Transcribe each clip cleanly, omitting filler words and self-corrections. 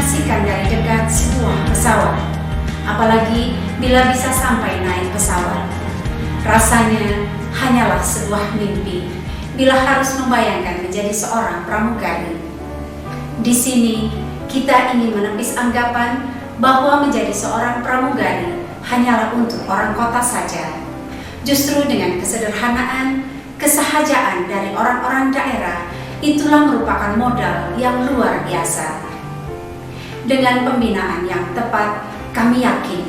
menyaksikan dari dekat sebuah pesawat, apalagi bila bisa sampai naik pesawat. Rasanya hanyalah sebuah mimpi bila harus membayangkan menjadi seorang pramugari. Di sini kita ingin menepis anggapan bahwa menjadi seorang pramugari hanyalah untuk orang kota saja. Justru dengan kesederhanaan, kesahajaan dari orang-orang daerah, itulah merupakan modal yang luar biasa. Dengan pembinaan yang tepat, kami yakin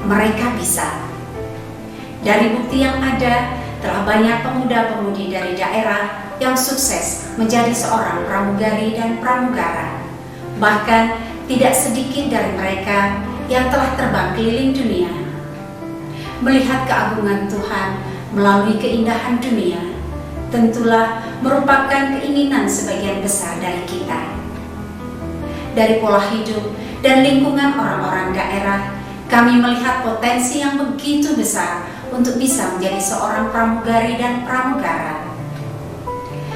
mereka bisa. Dari bukti yang ada, telah banyak pemuda-pemudi dari daerah yang sukses menjadi seorang pramugari dan pramugara. Bahkan tidak sedikit dari mereka yang telah terbang keliling dunia, melihat keagungan Tuhan melalui keindahan dunia. Tentulah merupakan keinginan sebagian besar dari kita. Dari pola hidup dan lingkungan orang-orang daerah, kami melihat potensi yang begitu besar untuk bisa menjadi seorang pramugari dan pramugara.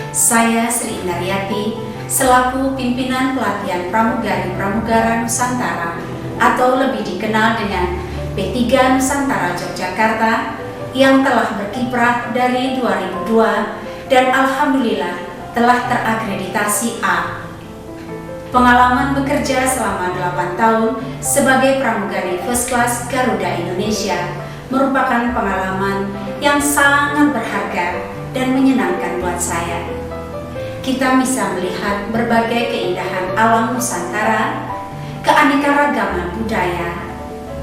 Saya Sri Indaryati, selaku pimpinan pelatihan pramugari-pramugara Nusantara atau lebih dikenal dengan P3 Nusantara Yogyakarta, yang telah berkiprah dari 2002 dan alhamdulillah telah terakreditasi A. Pengalaman bekerja selama 8 tahun sebagai pramugari First Class Garuda Indonesia merupakan pengalaman yang sangat berharga dan menyenangkan buat saya. Kita bisa melihat berbagai keindahan alam Nusantara, keanekaragaman budaya,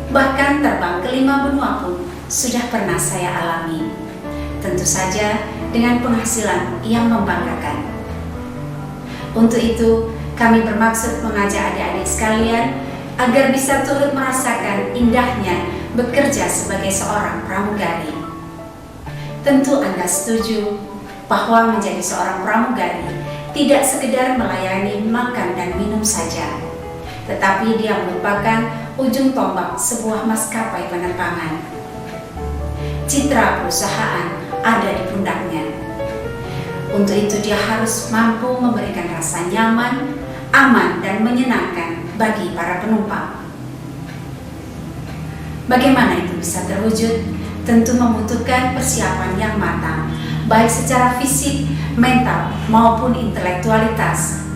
bahkan terbang ke 5 benua pun sudah pernah saya alami. Tentu saja dengan penghasilan yang membanggakan. Untuk itu, kami bermaksud mengajak adik-adik sekalian agar bisa turut merasakan indahnya bekerja sebagai seorang pramugari. Tentu Anda setuju bahwa menjadi seorang pramugari tidak sekedar melayani makan dan minum saja, tetapi dia merupakan ujung tombak sebuah maskapai penerbangan. Citra perusahaan ada di pundaknya. Untuk itu dia harus mampu memberikan rasa nyaman, aman dan menyenangkan bagi para penumpang. Bagaimana itu bisa terwujud? Tentu membutuhkan persiapan yang matang, baik secara fisik, mental maupun intelektualitas.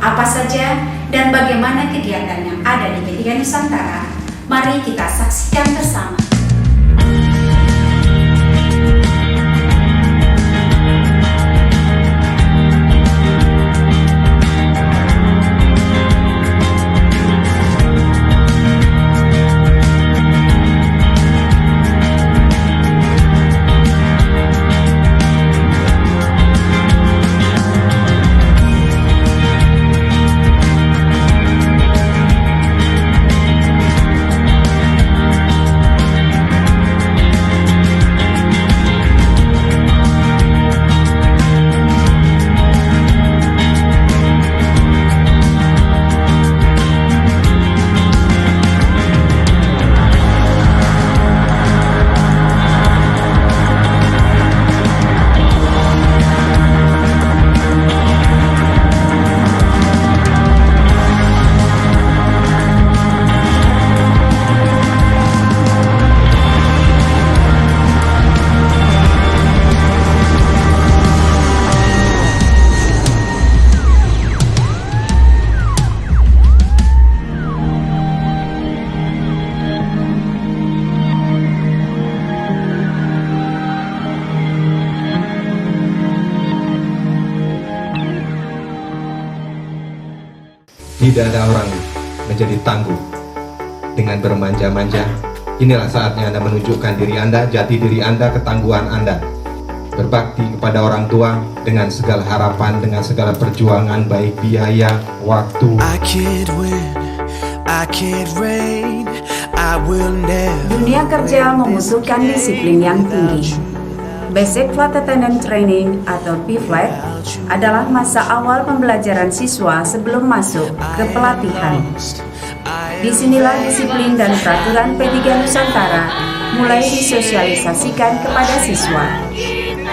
Apa saja dan bagaimana kegiatan yang ada di P3 Nusantara? Mari kita saksikan bersama. Tidak ada orang menjadi tangguh dengan bermanja-manja. Inilah saatnya Anda menunjukkan diri Anda, jati diri Anda, ketangguhan Anda. Berbakti kepada orang tua dengan segala harapan, dengan segala perjuangan, baik biaya, waktu. Dunia kerja membutuhkan disiplin yang tinggi. Basic Flight Attendant Training atau BFLAT adalah masa awal pembelajaran siswa sebelum masuk ke pelatihan. Disinilah disiplin dan peraturan P3 Nusantara mulai disosialisasikan kepada siswa.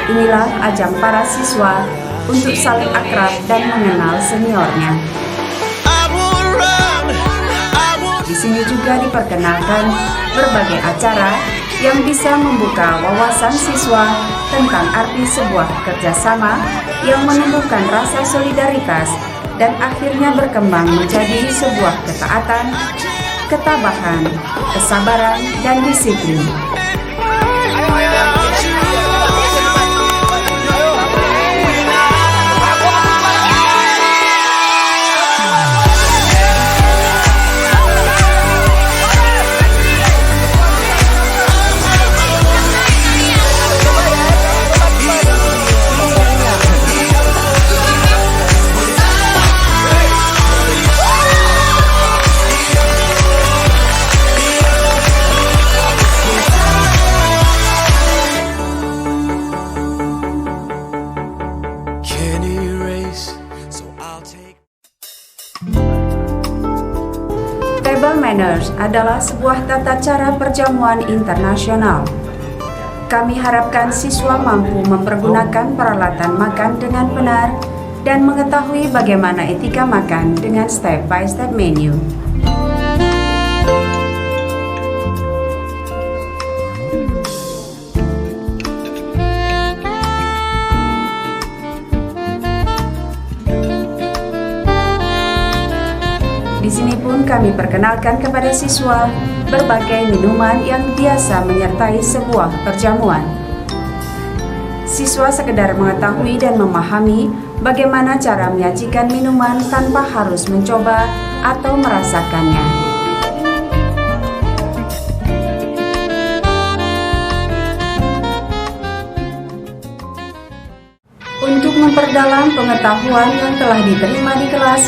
Inilah ajang para siswa untuk saling akrab dan mengenal seniornya. I will run sini juga diperkenalkan berbagai acara yang bisa membuka wawasan siswa tentang arti sebuah kerjasama yang menumbuhkan rasa solidaritas dan akhirnya berkembang menjadi sebuah ketaatan, ketabahan, kesabaran, dan disiplin. Table manners adalah sebuah tata cara perjamuan internasional. Kami harapkan siswa mampu mempergunakan peralatan makan dengan benar dan mengetahui bagaimana etika makan dengan step-by-step menu. Di sini pun kami perkenalkan kepada siswa berbagai minuman yang biasa menyertai sebuah perjamuan. Siswa sekedar mengetahui dan memahami bagaimana cara menyajikan minuman tanpa harus mencoba atau merasakannya. Untuk memperdalam pengetahuan yang telah diterima di kelas,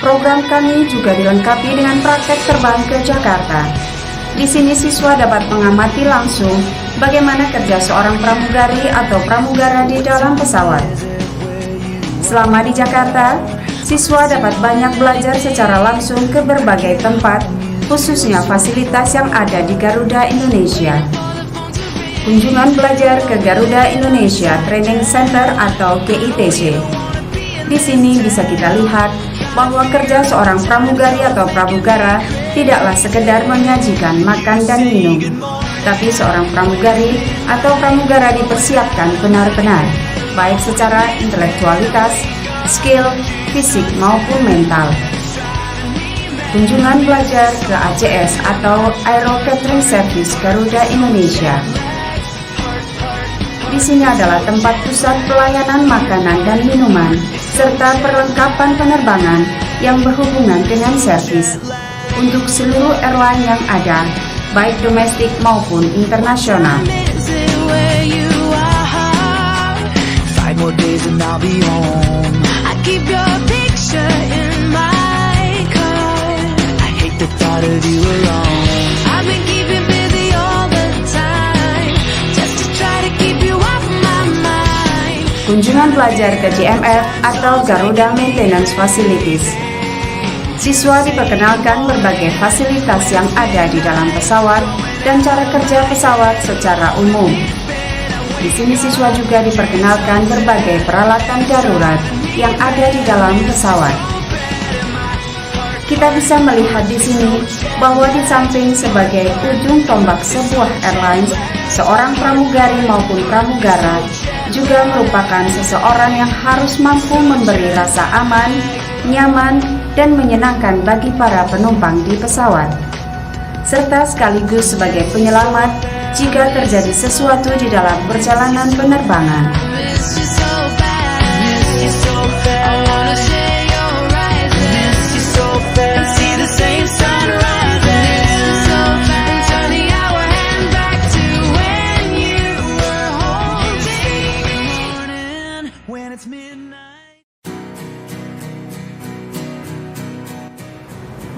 program kami juga dilengkapi dengan praktek terbang ke Jakarta. Di sini siswa dapat mengamati langsung bagaimana kerja seorang pramugari atau pramugara di dalam pesawat. Selama di Jakarta, siswa dapat banyak belajar secara langsung ke berbagai tempat, khususnya fasilitas yang ada di Garuda Indonesia. Kunjungan belajar ke Garuda Indonesia Training Center atau GITC. Di sini bisa kita lihat bahwa kerja seorang pramugari atau pramugara tidaklah sekedar menyajikan makan dan minum, tapi seorang pramugari atau pramugara dipersiapkan benar-benar, baik secara intelektualitas, skill, fisik maupun mental. Kunjungan belajar ke ACS atau Aero Catering Service Garuda Indonesia. Di sini adalah tempat pusat pelayanan makanan dan minuman, serta perlengkapan penerbangan yang berhubungan dengan servis untuk seluruh airline yang ada, baik domestik maupun internasional. Kunjungan belajar ke GMF atau Garuda Maintenance Facilities. Siswa diperkenalkan berbagai fasilitas yang ada di dalam pesawat dan cara kerja pesawat secara umum. Di sini siswa juga diperkenalkan berbagai peralatan darurat yang ada di dalam pesawat. Kita bisa melihat di sini bahwa di samping sebagai ujung tombak sebuah airlines, seorang pramugari maupun pramugara juga merupakan seseorang yang harus mampu memberi rasa aman, nyaman, dan menyenangkan bagi para penumpang di pesawat, serta sekaligus sebagai penyelamat jika terjadi sesuatu di dalam perjalanan penerbangan.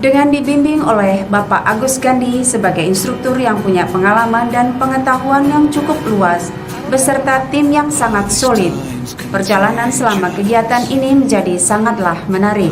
Dengan dibimbing oleh Bapak Agus Gandhi sebagai instruktur yang punya pengalaman dan pengetahuan yang cukup luas, beserta tim yang sangat solid, perjalanan selama kegiatan ini menjadi sangatlah menarik.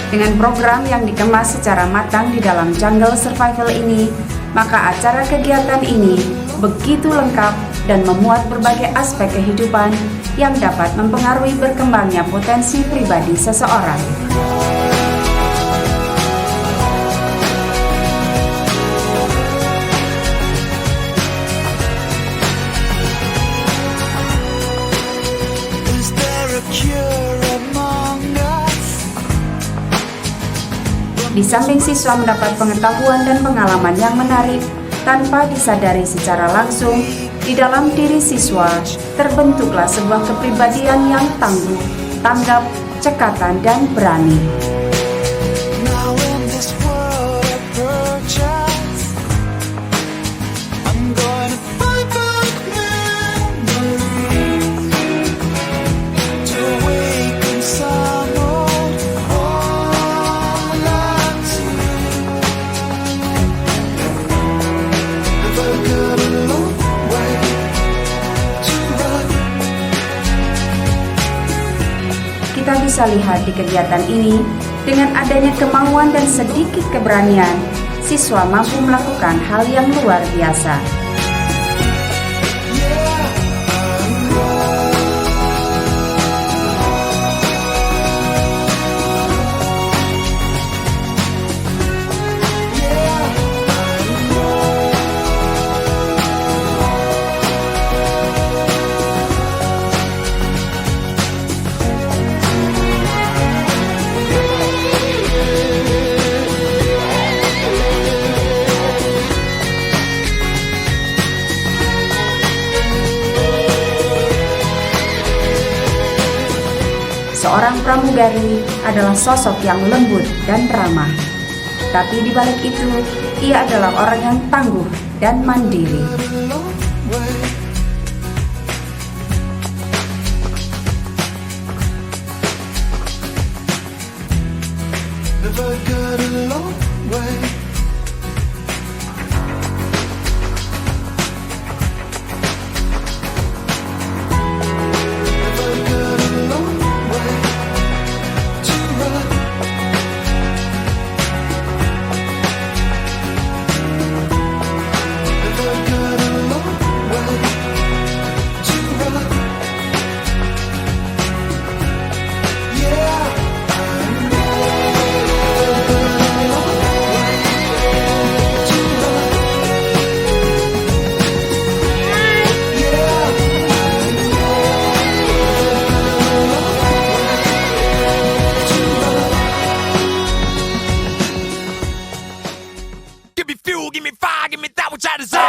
Dengan program yang dikemas secara matang di dalam Jungle Survival ini, maka acara kegiatan ini begitu lengkap dan memuat berbagai aspek kehidupan yang dapat mempengaruhi berkembangnya potensi pribadi seseorang. Di samping siswa mendapat pengetahuan dan pengalaman yang menarik, tanpa disadari secara langsung, di dalam diri siswa terbentuklah sebuah kepribadian yang tangguh, tanggap, cekatan, dan berani. Kita bisa lihat di kegiatan ini, dengan adanya kemauan dan sedikit keberanian, siswa mampu melakukan hal yang luar biasa. Seorang pramugari adalah sosok yang lembut dan ramah. Tapi di balik itu, ia adalah orang yang tangguh dan mandiri. Give me fire, give me that which I deserve.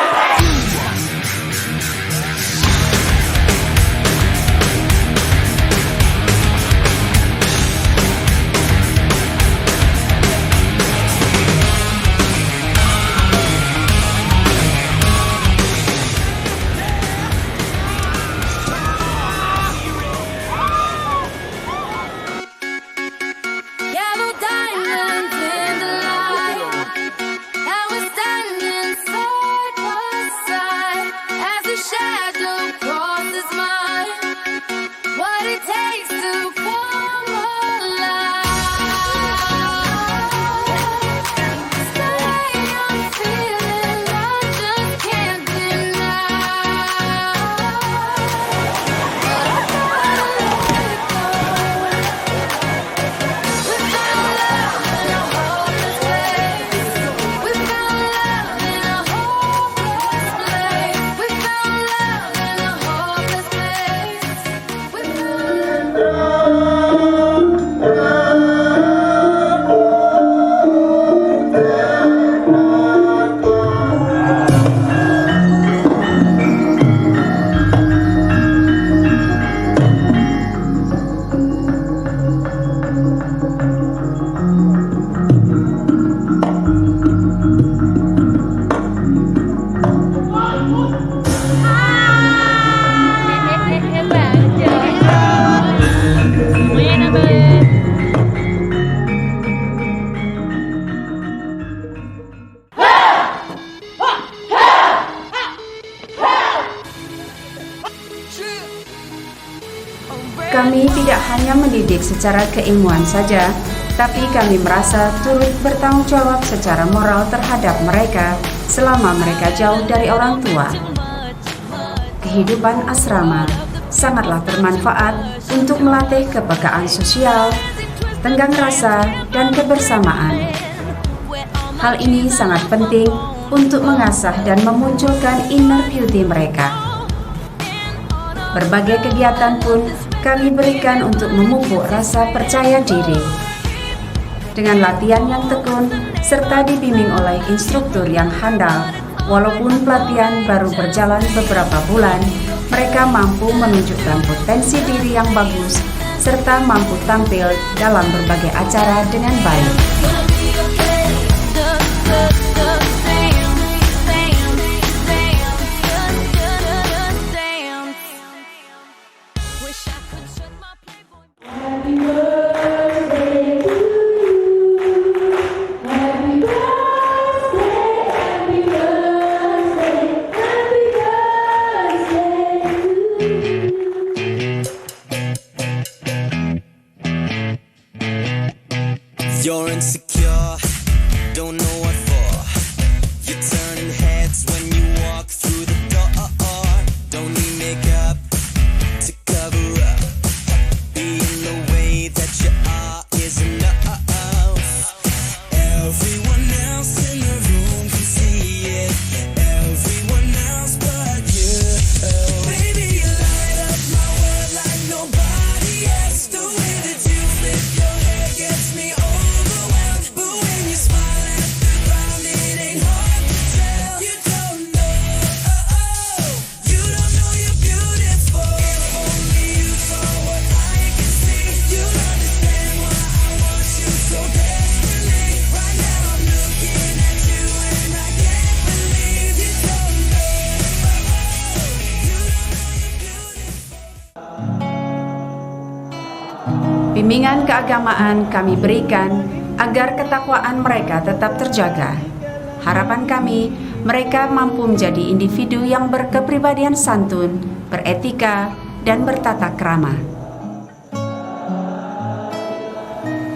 Kami tidak hanya mendidik secara keilmuan saja, tapi kami merasa turut bertanggung jawab secara moral terhadap mereka selama mereka jauh dari orang tua. Kehidupan asrama sangatlah bermanfaat untuk melatih kepekaan sosial, tenggang rasa, dan kebersamaan. Hal ini sangat penting untuk mengasah dan memunculkan inner beauty mereka. Berbagai kegiatan pun kami berikan untuk memupuk rasa percaya diri. Dengan latihan yang tekun serta dibimbing oleh instruktur yang handal, walaupun pelatihan baru berjalan beberapa bulan, mereka mampu menunjukkan potensi diri yang bagus serta mampu tampil dalam berbagai acara dengan baik. You're insecure, don't know what for. You're turning heads when you walk through the door. Don't need makeup to cover up. Being the way that you are is enough. Everyone else in the room can see it. Everyone else but you. Baby, you light up my world like nobody else. The way that you flip your hair gets me overwhelmed. But when you smile at the ground, it ain't hard to tell. You don't know, you don't know you're beautiful. If only you saw what I can see, you'd understand why I want you so desperately. Right now I'm looking at you and I can't believe you don't know, you don't know you're beautiful. Bimbingan keagamaan kami berikan agar ketakwaan mereka tetap terjaga. Harapan kami, mereka mampu menjadi individu yang berkepribadian santun, beretika, dan bertata krama.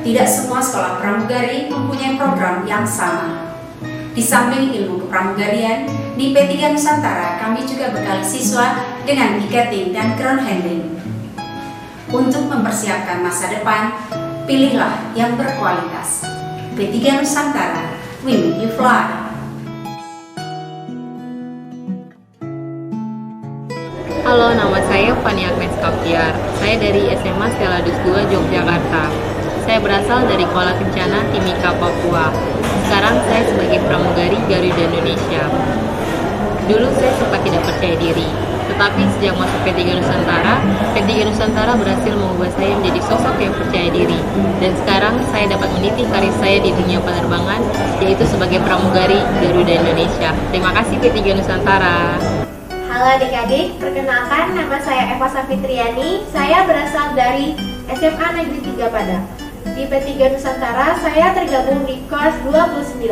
Tidak semua sekolah pramugari mempunyai program yang sama. Di samping ilmu kepramugarian, di P3 Nusantara kami juga bekali siswa dengan tiketing dan ground handling. Untuk mempersiapkan masa depan, pilihlah yang berkualitas. P3 Nusantara, we make you fly. Halo, nama saya Fani Agnes Kapiar. Saya dari SMA Stella Dus 2 Yogyakarta. Saya berasal dari Kuala Kencana, Timika, Papua. Sekarang saya sebagai pramugari Garuda Indonesia. Dulu saya sempat tidak percaya diri, tetapi sejak masuk P3 Nusantara, P3 Nusantara berhasil mengubah saya menjadi sosok yang percaya diri. Dan sekarang saya dapat meniti karir saya di dunia penerbangan, yaitu sebagai pramugari Garuda Indonesia. Terima kasih P3 Nusantara. Halo adik-adik, perkenalkan nama saya Eva Safitriani. Saya berasal dari SMA Negeri 3 Padang. Di P3 Nusantara, saya tergabung di kelas 29.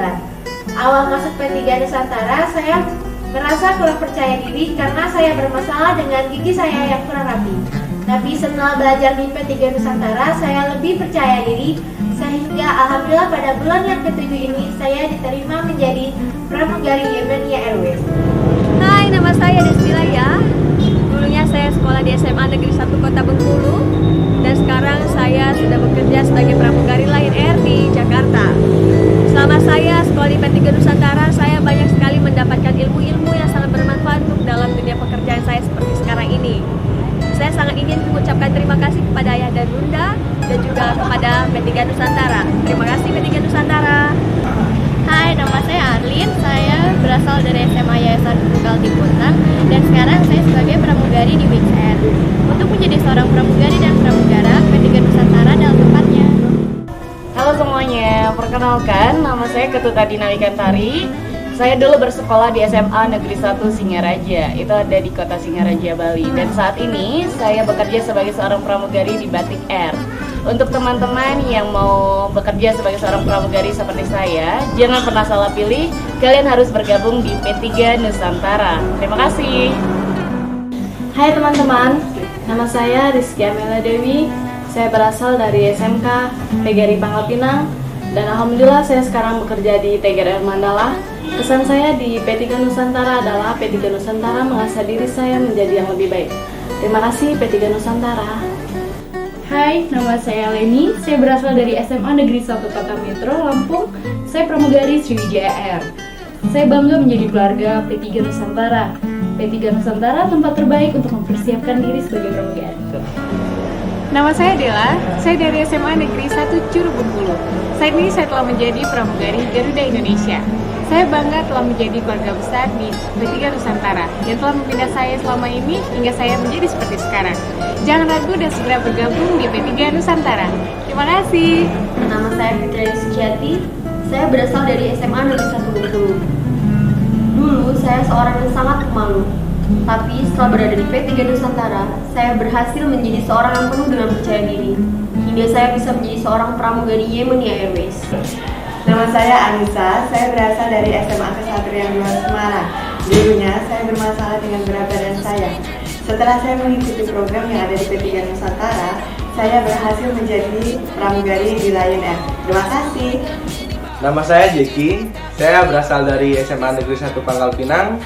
Awal masuk P3 Nusantara, saya merasa kurang percaya diri karena saya bermasalah dengan gigi saya yang kurang rapi. Tapi setelah belajar di P3 Nusantara, saya lebih percaya diri sehingga alhamdulillah pada bulan yang ke-7 ini saya diterima menjadi pramugari Yemenia Airways. Hai, nama saya Destilaya. Dulunya saya sekolah di SMA Negeri 1 Kota Bengkulu dan sekarang saya sudah bekerja sebagai pramugari Lion Air di Jakarta. Selama saya sekolah di P3 Nusantara, saya banyak sekali mendapatkan ilmu-ilmu yang sangat bermanfaat untuk dalam dunia pekerjaan saya seperti sekarang ini. Saya sangat ingin mengucapkan terima kasih kepada Ayah dan Bunda dan juga kepada P3 Nusantara. Terima kasih P3 Nusantara. Hai, nama saya Arlin. Saya berasal dari SMA Yayasan Tunggal Tiputan dan sekarang saya sebagai pramugari di Wings Air. Untuk menjadi seorang pramugari dan pramugara, P3 Nusantara adalah tempatnya. Halo semuanya, perkenalkan nama saya Ketuta Dina Wikantari. Saya dulu bersekolah di SMA Negeri 1 Singaraja, itu ada di kota Singaraja, Bali. Dan saat ini saya bekerja sebagai seorang pramugari di Batik Air. Untuk teman-teman yang mau bekerja sebagai seorang pramugari seperti saya, jangan pernah salah pilih, kalian harus bergabung di P3 Nusantara. Terima kasih. Hai teman-teman, nama saya Rizky Amela Dewi. Saya berasal dari SMK TGRI Pangkal Pinang dan alhamdulillah saya sekarang bekerja di TGRI Mandala. Kesan saya di P3 Nusantara adalah P3 Nusantara mengasah diri saya menjadi yang lebih baik. Terima kasih P3 Nusantara. Hai, nama saya Leni. Saya berasal dari SMA Negeri 1 Kota Metro, Lampung. Saya pramugari Sriwijaya Air. Saya bangga menjadi keluarga P3 Nusantara. P3 Nusantara tempat terbaik untuk mempersiapkan diri sebagai pramugari. Nama saya Dela, saya dari SMA Negeri 1 Curu Bengkulu. Saat ini saya telah menjadi pramugari Garuda Indonesia. Saya bangga telah menjadi keluarga besar di P3 Nusantara yang telah membina saya selama ini hingga saya menjadi seperti sekarang. Jangan ragu dan segera bergabung di P3 Nusantara. Terima kasih. Nama saya Fitriani Suciati. Saya berasal dari SMA Negeri 1 Bengkulu. Dulu saya seorang yang sangat pemalu. Tapi setelah berada di P3 Nusantara, saya berhasil menjadi seorang yang penuh dengan percaya diri. Hingga saya bisa menjadi seorang pramugari Yemenia Airways. Nama saya Anissa, saya berasal dari SMA Kesatria 2 Semarang. Dulunya saya bermasalah dengan berat badan saya. Setelah saya mengikuti program yang ada di P3 Nusantara, saya berhasil menjadi pramugari di Lion Air. Terima kasih. Nama saya Jeki, saya berasal dari SMA Negeri 1 Pangkal Pinang.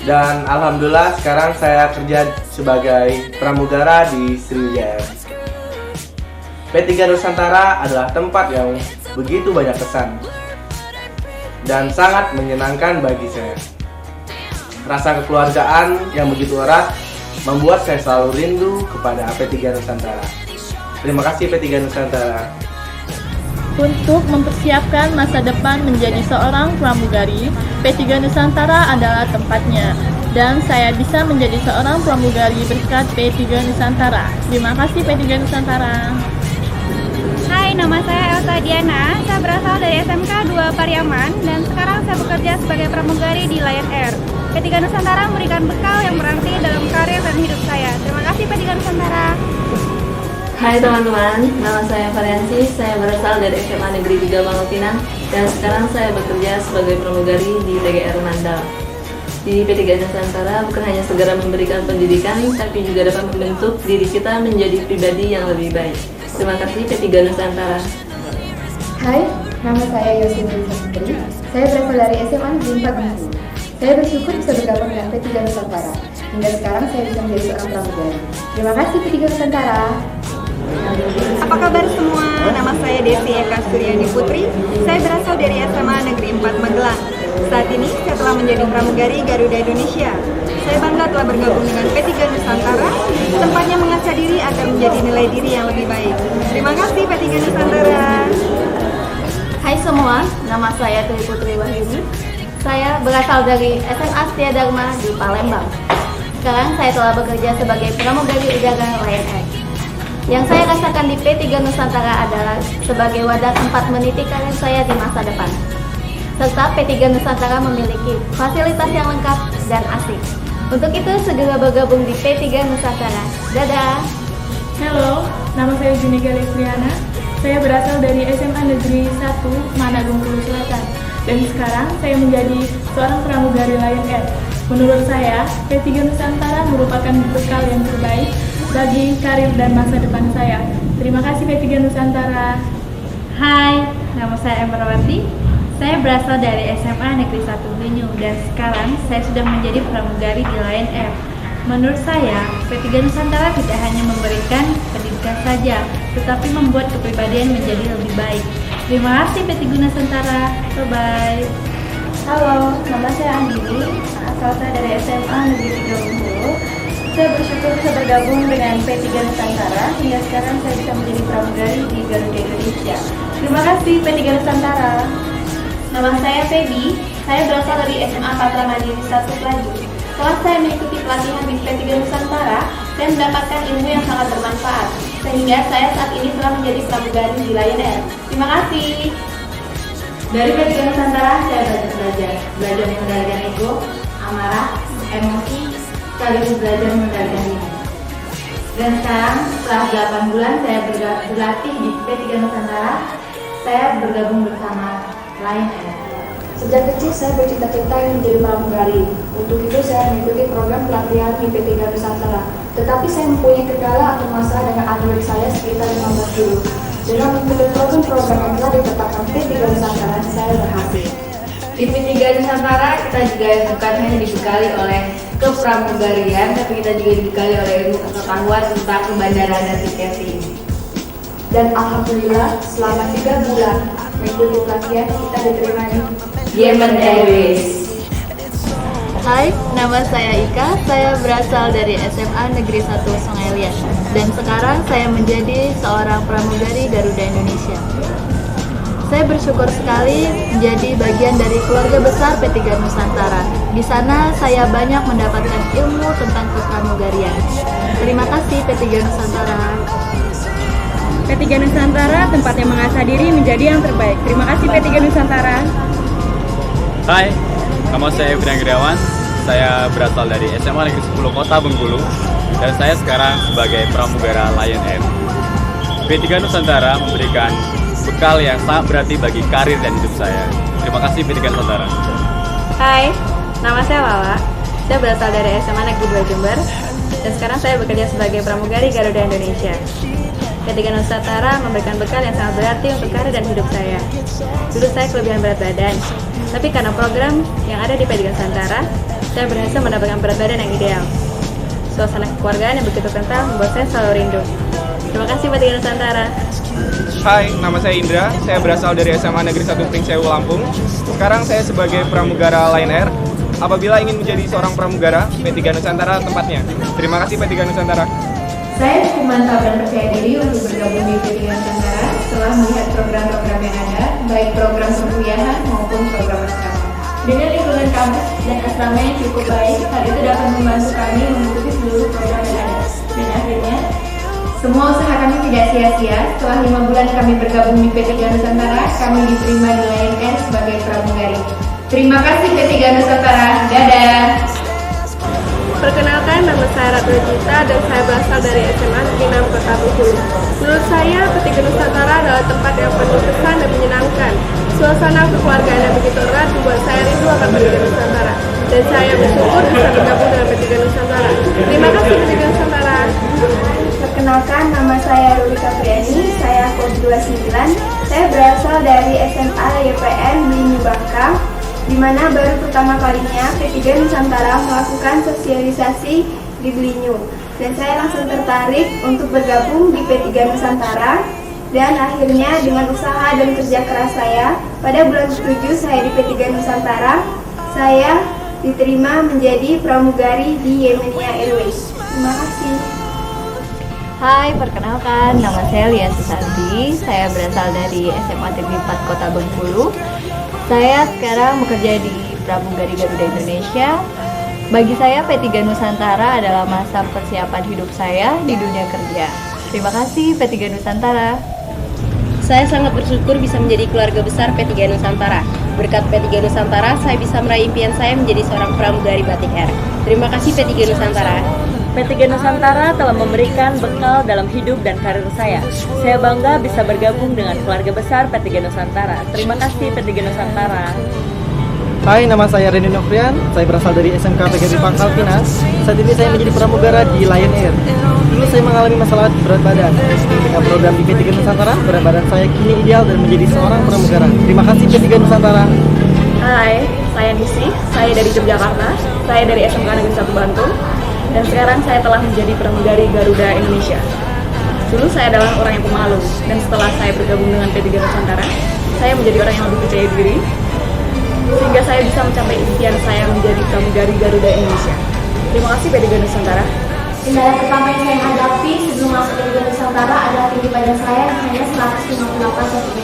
Dan alhamdulillah sekarang saya kerja sebagai pramugara di Sriwijaya. P3 Nusantara adalah tempat yang begitu banyak kesan dan sangat menyenangkan bagi saya. Rasa kekeluargaan yang begitu erat membuat saya selalu rindu kepada P3 Nusantara. Terima kasih P3 Nusantara. Untuk mempersiapkan masa depan menjadi seorang pramugari, P3 Nusantara adalah tempatnya. Dan saya bisa menjadi seorang pramugari berkat P3 Nusantara. Terima kasih P3 Nusantara. Hai, nama saya Elsa Diana. Saya berasal dari SMK 2 Pariaman dan sekarang saya bekerja sebagai pramugari di Lion Air. P3 Nusantara memberikan bekal yang berarti dalam karir dan hidup saya. Terima kasih P3 Nusantara. Hai teman-teman, nama saya Variansi, saya berasal dari SMA Negeri 3 Pangkal Pinang dan sekarang saya bekerja sebagai pramugari di TGRI Mandala. Di P3 Nusantara bukan hanya segera memberikan pendidikan, tapi juga dapat membentuk diri kita menjadi pribadi yang lebih baik. Terima kasih P3 Nusantara. Hai, nama saya Yosin Putri. Saya berasal dari SMA Negeri 4 Bengkulu. Saya bersyukur bisa bergabung dengan P3 Nusantara. Hingga sekarang saya bisa menjadi seorang pramugari. Terima kasih P3 Nusantara. Apa kabar semua? Nama saya Desi Eka Suryani Putri. Saya berasal dari SMA Negeri 4 Magelang. Saat ini saya telah menjadi pramugari Garuda Indonesia. Saya bangga telah bergabung dengan P3 Nusantara, tempatnya mengasah diri agar menjadi nilai diri yang lebih baik. Terima kasih P3 Nusantara. Hai semua, nama saya Tri Putri Wahyudi. Saya berasal dari SMA Setia Dharma di Palembang. Sekarang saya telah bekerja sebagai pramugari udara Lion Air. Yang saya rasakan di P3 Nusantara adalah sebagai wadah tempat meniti karir saya di masa depan. Serta P3 Nusantara memiliki fasilitas yang lengkap dan asik. Untuk itu segera bergabung di P3 Nusantara. Dadah! Halo, nama saya Junika Lesriana. Saya berasal dari SMA Negeri 1 Mana Bengkulu Selatan. Dan sekarang saya menjadi seorang pramugari Lion Air. Menurut saya, P3 Nusantara merupakan bekal yang terbaik bagi karir dan masa depan saya. Terima kasih P3 Nusantara. Hai, nama saya Emrawati. Saya berasal dari SMA Negeri 1 Binyu dan sekarang saya sudah menjadi pramugari di Lion Air. Menurut saya, P3 Nusantara tidak hanya memberikan pendidikan saja, tetapi membuat kepribadian menjadi lebih baik. Terima kasih P3 Nusantara. Bye-bye. Halo, nama saya Andini. Asal saya dari SMA Negeri 3 Bengkulu. Saya bersyukur bisa bergabung dengan P3 Nusantara hingga sekarang saya bisa menjadi pramugari di Garuda Indonesia. Terima kasih P3 Nusantara. Nama saya Feby, saya berasal dari SMA Patra Mandiri 1 Pelaju. Setelah saya mengikuti pelatihan di P3 Nusantara, saya mendapatkan ilmu yang sangat bermanfaat, sehingga saya saat ini telah menjadi pramugari di Lion Air. Terima kasih. Dari P3 Nusantara, saya belajar mengendalikan ego, amarah, emosi, sekaligus belajar mengendalikan diri. Dan sekarang, setelah 8 bulan saya berlatih di P3 Nusantara, saya bergabung bersama Lion Air. Sejak kecil saya bercita-cita ingin menjadi pramugari. Untuk itu saya mengikuti program pelatihan di P3 Nusantara. Tetapi saya mempunyai kendala atau masalah dengan Android saya sekitar 15 dulu. Dengan mengikuti program-program yang telah ditetapkan P3 Nusantara, saya berhasil. Di P3 Nusantara kita juga bukan hanya dibekali oleh kepramugarian, tapi kita juga dibekali oleh ilmu pengetahuan tentang kebandaran dan tiketing. Dan alhamdulillah selama 3 bulan mengikuti pelatihan kita diterima di Yemen Airways. Hai, nama saya Ika, saya berasal dari SMA Negeri 1 Sungai Liat dan sekarang saya menjadi seorang pramugari Garuda Indonesia. Saya bersyukur sekali menjadi bagian dari keluarga besar P3 Nusantara. Di sana saya banyak mendapatkan ilmu tentang kepramugarian. Terima kasih P3 Nusantara. P3 Nusantara tempatnya mengasah diri menjadi yang terbaik. Terima kasih P3 Nusantara. Hai, nama saya Ibrahim Geriawan. Saya berasal dari SMA Negeri 10 Kota Bengkulu dan saya sekarang sebagai pramugara Lion Air. P3 Nusantara memberikan bekal yang sangat berarti bagi karir dan hidup saya. Terima kasih P3 Nusantara. Hai, nama saya Lala. Saya berasal dari SMA Negeri 2 Jember dan sekarang saya bekerja sebagai pramugari Garuda Indonesia. P3 Nusantara memberikan bekal yang sangat berarti untuk karir dan hidup saya. Dulu saya kelebihan berat badan, tapi karena program yang ada di P3 Nusantara, saya berhasil mendapatkan berat badan yang ideal. Suasana kekeluargaan yang begitu kental membuat saya selalu rindu. Terima kasih P3 Nusantara. Hai, nama saya Indra. Saya berasal dari SMA Negeri 1 Pringsewu, Lampung. Sekarang saya sebagai pramugara Lion Air. Apabila ingin menjadi seorang pramugara, P3 Nusantara tempatnya. Terima kasih P3 Nusantara. Saya cukup mantap dan percaya diri untuk bergabung di P3 Nusantara setelah melihat program-program yang ada, baik program perkuliahan maupun program asrama. Dengan lingkungan kampus dan asrama yang cukup baik, hal itu dapat membantu kami mengikuti seluruh program yang ada. Dan akhirnya, semua usaha kami tidak sia-sia. Setelah 5 bulan kami bergabung di P3 Nusantara, kami diterima di Lion Air sebagai pramugari. Terima kasih P3 Nusantara. Dadah! Perkenalkan, nama saya Ratu Cita dan saya berasal dari SMA Negeri 6 Kota Bengkulu. Menurut saya, P3 Nusantara adalah tempat yang penuh kesan dan menyenangkan. Suasana kekeluargaan yang begitu erat membuat saya rindu akan P3 Nusantara. Dan saya bersyukur bisa bergabung dengan P3 Nusantara. Terima kasih P3 Nusantara. Perkenalkan, nama saya Rulika Priani, saya kode 29. Saya berasal dari SMA YPN Blinyu Bangka, di mana baru pertama kalinya P3 Nusantara melakukan sosialisasi di Blinyu. Dan saya langsung tertarik untuk bergabung di P3 Nusantara. Dan akhirnya dengan usaha dan kerja keras saya, pada bulan 7 saya di P3 Nusantara, saya diterima menjadi pramugari di Yemenia Airways. Terima kasih. Hai, perkenalkan, nama saya Lia Susanti. Saya berasal dari SMA Negeri 4 Kota Bengkulu. Saya sekarang bekerja di Pramugari Garuda Indonesia. Bagi saya, P3 Nusantara adalah masa persiapan hidup saya di dunia kerja. Terima kasih P3 Nusantara. Saya sangat bersyukur bisa menjadi keluarga besar P3 Nusantara. Berkat P3 Nusantara, saya bisa meraih impian saya menjadi seorang pramugari Batik Air. Terima kasih P3 Nusantara. P3 Nusantara telah memberikan bekal dalam hidup dan karir saya. Saya bangga bisa bergabung dengan keluarga besar P3 Nusantara. Terima kasih P3 Nusantara. Hai, nama saya Reni Nofrian. Saya berasal dari SMK PGRI Pangkal Pinang. Saat ini saya menjadi pramugara di Lion Air. Dulu saya mengalami masalah berat badan. Dengan program di P3 Nusantara, berat badan saya kini ideal dan menjadi seorang pramugara. Terima kasih P3 Nusantara. Hai, saya Nisi. Saya dari Yogyakarta. Saya dari SMK Negeri 1 Bantul. Dan sekarang saya telah menjadi pramugari Garuda Indonesia. Dulu saya adalah orang yang pemalu. Dan setelah saya bergabung dengan P3 Nusantara, saya menjadi orang yang lebih percaya diri. Sehingga saya bisa mencapai impian saya menjadi pramugari Garuda Indonesia. Terima kasih P3 Nusantara. Kendala pertama yang saya hadapi sebelum masuk P3 Nusantara adalah tinggi badan saya yang hanya 158 cm.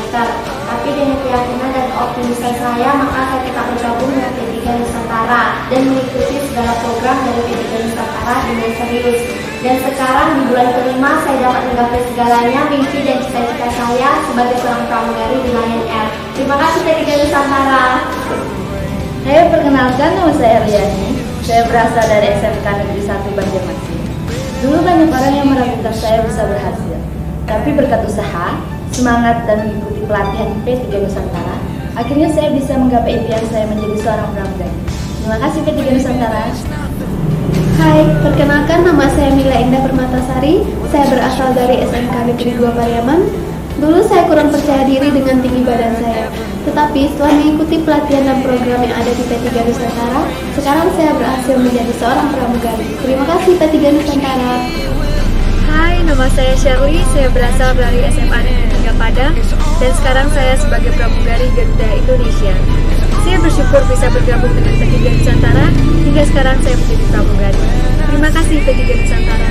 Tapi dengan keyakinan dan optimisme saya, maka saya tetap bergabung dengan P3 Nusantara dan mengikuti segala program dari P3 Nusantara dengan serius. Dan sekarang di bulan kelima saya dapat menggapai segalanya mimpi dan cita-cita saya sebagai seorang pramugari di Lion Air. Terima kasih P3 Nusantara. Saya perkenalkan, nama saya Riani. Saya berasal dari SMK Negeri 1 Banjarmasin. Dulu banyak orang yang meragukan saya bisa berhasil. Tapi berkat usaha, semangat dan mengikuti pelatihan P3 Nusantara, akhirnya saya bisa menggapai impian saya menjadi seorang pramugari. Terima kasih P3 Nusantara. Hai, perkenalkan nama saya Mila Indah Permatasari. Saya berasal dari SMK Negeri 2 Pariaman. Dulu saya kurang percaya diri dengan tinggi badan saya. Tetapi setelah mengikuti pelatihan dan program yang ada di P3 Nusantara, sekarang saya berhasil menjadi seorang pramugari. Terima kasih P3 Nusantara. Hai, nama saya Shirley. Saya berasal dari SMA Negeri 3 Padang dan sekarang saya sebagai pramugari Garuda Indonesia. Saya bersyukur bisa bergabung dengan P3 Nusantara hingga sekarang saya menjadi pramugari. Terima kasih P3 Nusantara.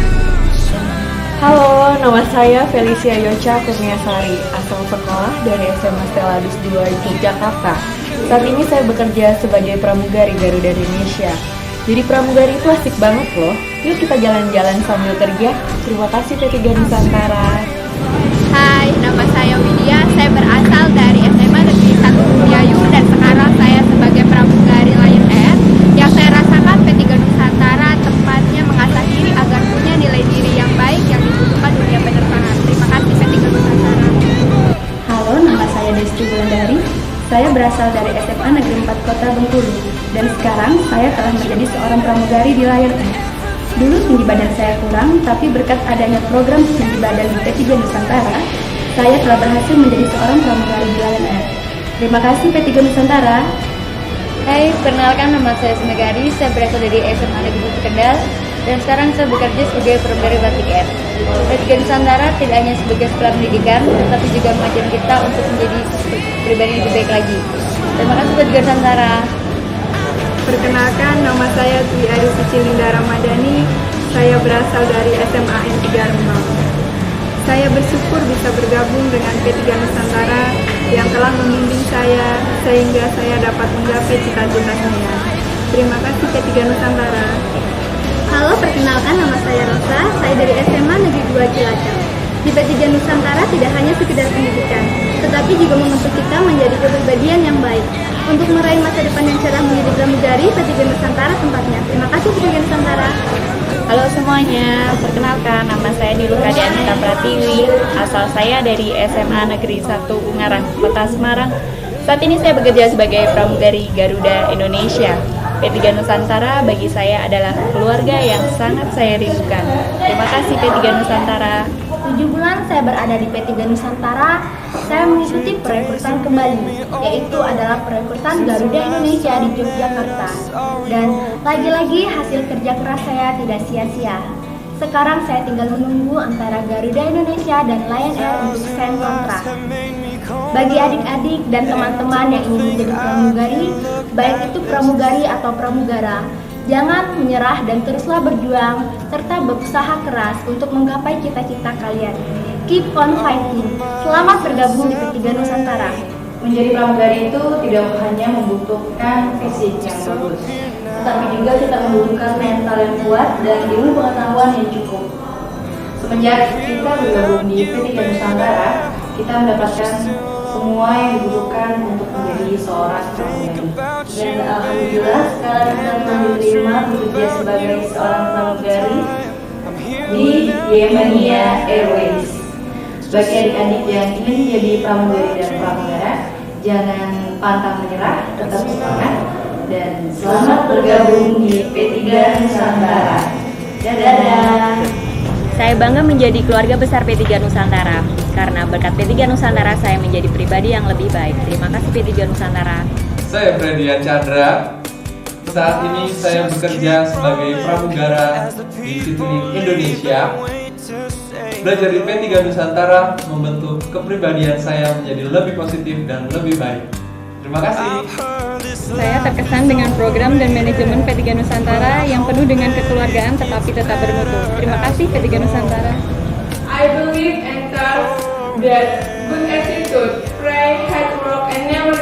Halo, nama saya Felicia Yocha Kurniasari, asal sekolah dari SMA Steladus 2 Yogyakarta. Saat ini saya bekerja sebagai pramugari Garuda Indonesia. Jadi pramugari itu asik banget loh. Yuk kita jalan-jalan sambil kerja. Terima kasih P3 Nusantara. Hai, nama saya Widya. Saya berasal dari SMA Negeri 1 Budiayu dan sekarang saya sebagai pramugari Lion Air. Yang saya rasakan P3 Nusantara tempatnya mengasah diri agar punya nilai diri yang baik yang dibutuhkan dunia penerbangan. Terima kasih P3 Nusantara. Halo, nama saya Desti Wulandari. Saya berasal dari SMA Negeri 4 Kota Bengkulu dan sekarang saya telah menjadi seorang pramugari di Lion Air. Dulu tinggi badan saya kurang, tapi berkat adanya program tinggi badan di P3 Nusantara, saya telah berhasil menjadi seorang pramugari di Lion Air. Terima kasih P3 Nusantara. Hai, perkenalkan nama saya Semegari. Saya berasal dari SMA Negeri 1 Kendal dan sekarang saya bekerja sebagai pramugari Batik Air. P3 Nusantara tidak hanya sebagai sekolah pendidikan, tetapi juga mengajar kita untuk menjadi pribadi lebih baik lagi. Terima kasih P3 Nusantara. Perkenalkan, nama saya Dwi Ayu Cilinda Ramadhani. Saya berasal dari SMA N3 Rembang. Saya bersyukur bisa bergabung dengan P3 Nusantara yang telah membimbing saya sehingga saya dapat menggapai cita-cita saya. Terima kasih P3 Nusantara. Halo, perkenalkan nama saya Rosa. Saya dari SMA Negeri 2 Cilacap. Di P3 Nusantara tidak hanya sekedar pendidikan, tetapi juga membentuk kita menjadi kepribadian yang baik. Untuk meraih masa depan yang cerah menjadi pramugari, P3 Nusantara tempatnya. Terima kasih P3 Nusantara. Halo semuanya, perkenalkan nama saya Niluka Dianita Pratiwi. Asal saya dari SMA Negeri 1 Ungaran, Kota Semarang. Saat ini saya bekerja sebagai pramugari Garuda Indonesia. P3 Nusantara bagi saya adalah keluarga yang sangat saya rindukan. Terima kasih P3 Nusantara. 7 bulan saya berada di P3 Nusantara, saya mengikuti perekrutan kembali, yaitu adalah perekrutan Garuda Indonesia di Yogyakarta. Dan lagi-lagi hasil kerja keras saya tidak sia-sia. Sekarang saya tinggal menunggu antara Garuda Indonesia dan Lion Air untuk sign kontrak. Bagi adik-adik dan teman-teman yang ingin menjadi pramugari, baik itu pramugari atau pramugara, jangan menyerah dan teruslah berjuang serta berusaha keras untuk menggapai cita-cita kalian. Keep on fighting. Selamat bergabung di P3 Nusantara. Menjadi pramugari itu tidak hanya membutuhkan fisik yang bagus, tetapi juga kita membutuhkan mental yang kuat dan ilmu pengetahuan yang cukup. Semenjak kita bergabung di P3 Nusantara, kita mendapatkan semua yang dibutuhkan untuk menjadi seorang pramugari. Dan alhamdulillah sekarang kita telah diterima bekerja sebagai seorang pramugari di Yemenia Airways. Bagi adik-adik yang ingin menjadi pramugari dan pramugara, jangan pantang menyerah, tetap semangat, dan selamat bergabung di P3 Nusantara. Dadah! Saya bangga menjadi keluarga besar P3 Nusantara. Karena berkat P3 Nusantara saya menjadi pribadi yang lebih baik. Terima kasih P3 Nusantara. Saya Fredian Chandra. Saat ini saya bekerja sebagai pramugara di Citylink Indonesia. Belajar di P3 Nusantara membentuk kepribadian saya menjadi lebih positif dan lebih baik. Terima kasih. Saya terkesan dengan program dan manajemen P3 Nusantara yang penuh dengan kekeluargaan tetapi tetap bermutu. Terima kasih P3 Nusantara. I believe and trust that good attitude, pray, hard work, and never